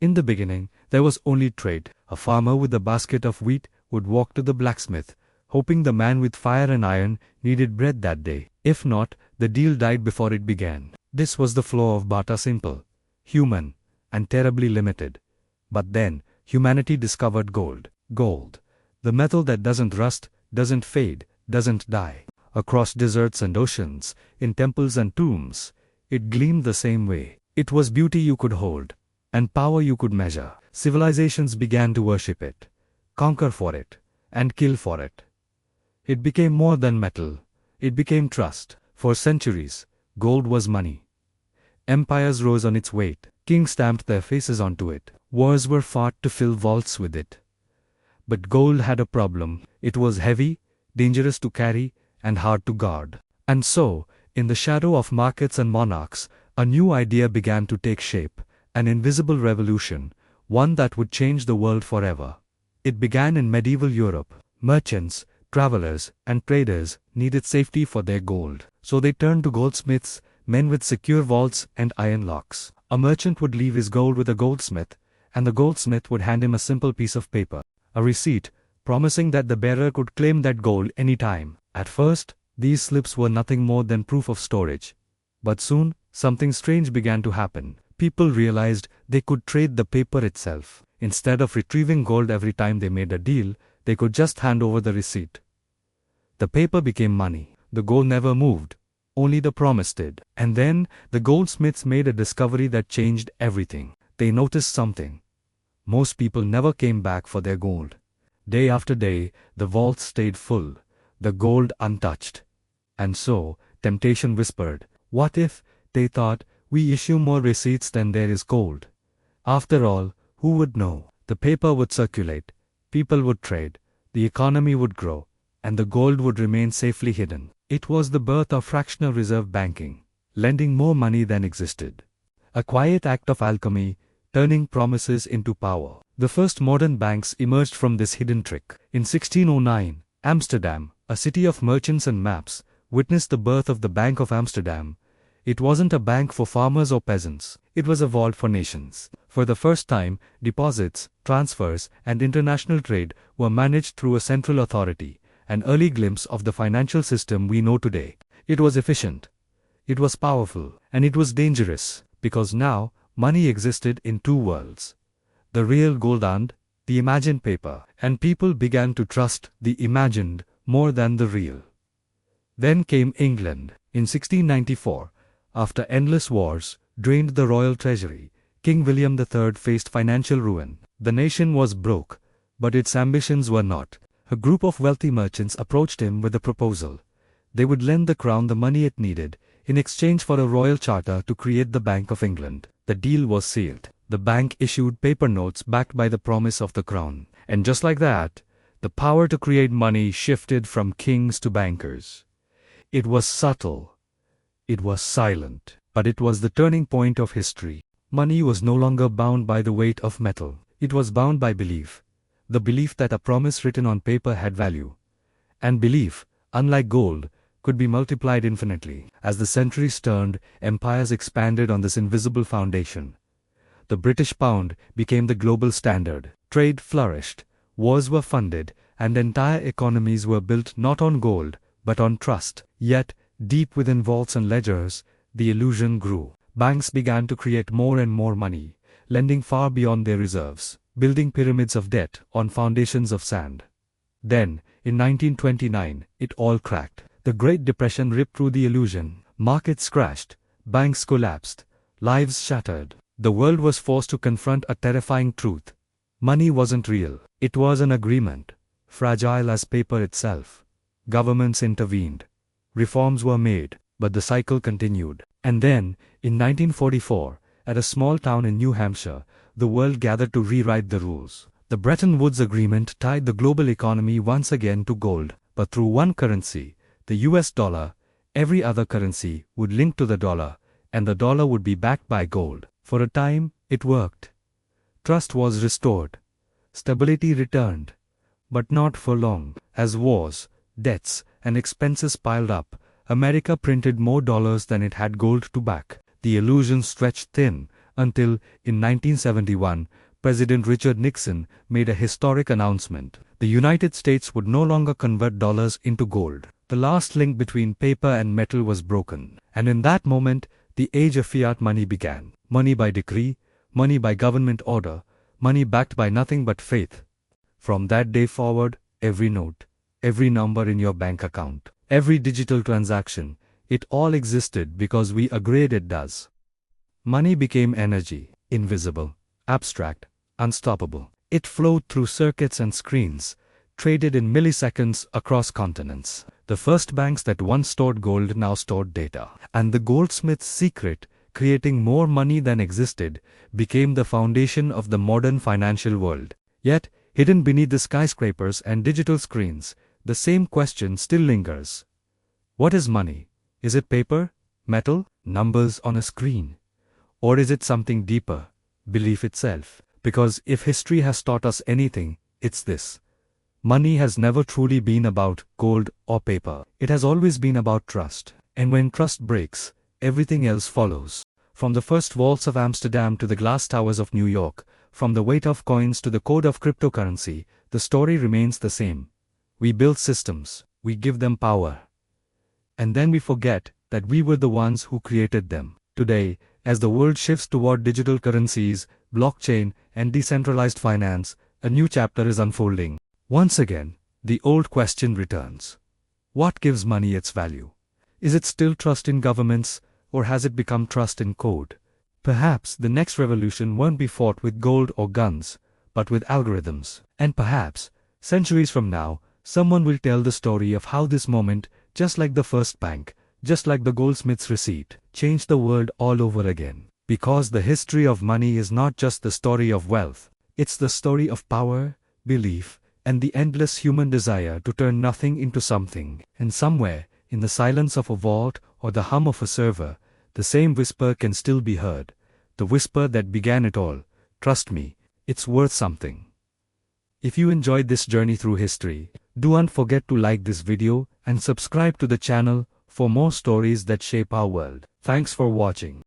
In the beginning, there was only trade. A farmer with a basket of wheat would walk to the blacksmith, hoping the man with fire and iron needed bread that day. If not, the deal died before it began. This was the flow of barter, simple, human, and terribly limited. But then, humanity discovered gold. Gold, the metal that doesn't rust, doesn't fade, doesn't die. Across deserts and oceans, in temples and tombs, it gleamed the same way. It was beauty you could hold, and power you could measure. Civilizations began to worship it, conquer for it, and kill for it. It became more than metal. It became trust. For centuries, gold was money. Empires rose on its weight. Kings stamped their faces onto it. Wars were fought to fill vaults with it. But gold had a problem. It was heavy, dangerous to carry, and hard to guard. And so, in the shadow of markets and monarchs, a new idea began to take shape, an invisible revolution, one that would change the world forever. It began in medieval Europe. Merchants, travelers, and traders needed safety for their gold. So they turned to goldsmiths, men with secure vaults and iron locks. A merchant would leave his gold with a goldsmith, and the goldsmith would hand him a simple piece of paper, a receipt, promising that the bearer could claim that gold any time. At first, these slips were nothing more than proof of storage. But soon, something strange began to happen. People realized they could trade the paper itself. Instead of retrieving gold every time they made a deal, they could just hand over the receipt. The paper became money. The gold never moved. Only the promise did. And then, the goldsmiths made a discovery that changed everything. They noticed something. Most people never came back for their gold. Day after day, the vaults stayed full, the gold untouched. And so, temptation whispered, "What if," they thought, "we issue more receipts than there is gold? After all, who would know? The paper would circulate, people would trade, the economy would grow, and the gold would remain safely hidden." It was the birth of fractional reserve banking, lending more money than existed. A quiet act of alchemy, turning promises into power. The first modern banks emerged from this hidden trick. In 1609, Amsterdam, a city of merchants and maps, witnessed the birth of the Bank of Amsterdam. It wasn't a bank for farmers or peasants. It was a vault for nations. For the first time, deposits, transfers, and international trade were managed through a central authority, an early glimpse of the financial system we know today. It was efficient. It was powerful. And it was dangerous, because now, money existed in two worlds. The real gold and the imagined paper. And people began to trust the imagined more than the real. Then came England. In 1694, after endless wars drained the royal treasury, King William III faced financial ruin. The nation was broke, but its ambitions were not. A group of wealthy merchants approached him with a proposal. They would lend the crown the money it needed, in exchange for a royal charter to create the Bank of England. The deal was sealed. The bank issued paper notes backed by the promise of the crown. And just like that, the power to create money shifted from kings to bankers. It was subtle. It was silent. But it was the turning point of history. Money was no longer bound by the weight of metal. It was bound by belief. The belief that a promise written on paper had value. And belief, unlike gold, could be multiplied infinitely. As the centuries turned, empires expanded on this invisible foundation. The British pound became the global standard. Trade flourished, wars were funded, and entire economies were built not on gold, but on trust. Yet, deep within vaults and ledgers, the illusion grew. Banks began to create more and more money, lending far beyond their reserves, building pyramids of debt on foundations of sand. Then, in 1929, it all cracked. The Great Depression ripped through the illusion. Markets crashed, banks collapsed, lives shattered. The world was forced to confront a terrifying truth. Money wasn't real. It was an agreement, fragile as paper itself. Governments intervened. Reforms were made, but the cycle continued. And then, in 1944, at a small town in New Hampshire, the world gathered to rewrite the rules. The Bretton Woods Agreement tied the global economy once again to gold, but through one currency, the US dollar. Every other currency would link to the dollar, and the dollar would be backed by gold. For a time, it worked. Trust was restored. Stability returned. But not for long. As wars, debts, and expenses piled up, America printed more dollars than it had gold to back. The illusion stretched thin until, in 1971, President Richard Nixon made a historic announcement. The United States would no longer convert dollars into gold. The last link between paper and metal was broken. And in that moment, the age of fiat money began. Money by decree, money by government order, money backed by nothing but faith. From that day forward, every note, every number in your bank account, every digital transaction, it all existed because we agreed it does. Money became energy, invisible, abstract, unstoppable. It flowed through circuits and screens, traded in milliseconds across continents. The first banks that once stored gold now stored data. And the Goldsmiths' secret, creating more money than existed, became the foundation of the modern financial world. Yet, hidden beneath the skyscrapers and digital screens, the same question still lingers. What is money? Is it paper, metal, numbers on a screen? Or is it something deeper, belief itself? Because if history has taught us anything, it's this. Money has never truly been about gold or paper. It has always been about trust. And when trust breaks, everything else follows. From the first vaults of Amsterdam to the glass towers of New York, from the weight of coins to the code of cryptocurrency, the story remains the same. We build systems, we give them power. And then we forget that we were the ones who created them. Today, as the world shifts toward digital currencies, blockchain, and decentralized finance, a new chapter is unfolding. Once again, the old question returns. What gives money its value? Is it still trust in governments, or has it become trust in code? Perhaps the next revolution won't be fought with gold or guns, but with algorithms. And perhaps, centuries from now, someone will tell the story of how this moment, just like the first bank, just like the Goldsmiths receipt, changed the world all over again. Because the history of money is not just the story of wealth, it's the story of power, belief, and the endless human desire to turn nothing into something. And somewhere, in the silence of a vault or the hum of a server, the same whisper can still be heard. The whisper that began it all. Trust me, it's worth something. If you enjoyed this journey through history, don't forget to like this video and subscribe to the channel for more stories that shape our world. Thanks for watching.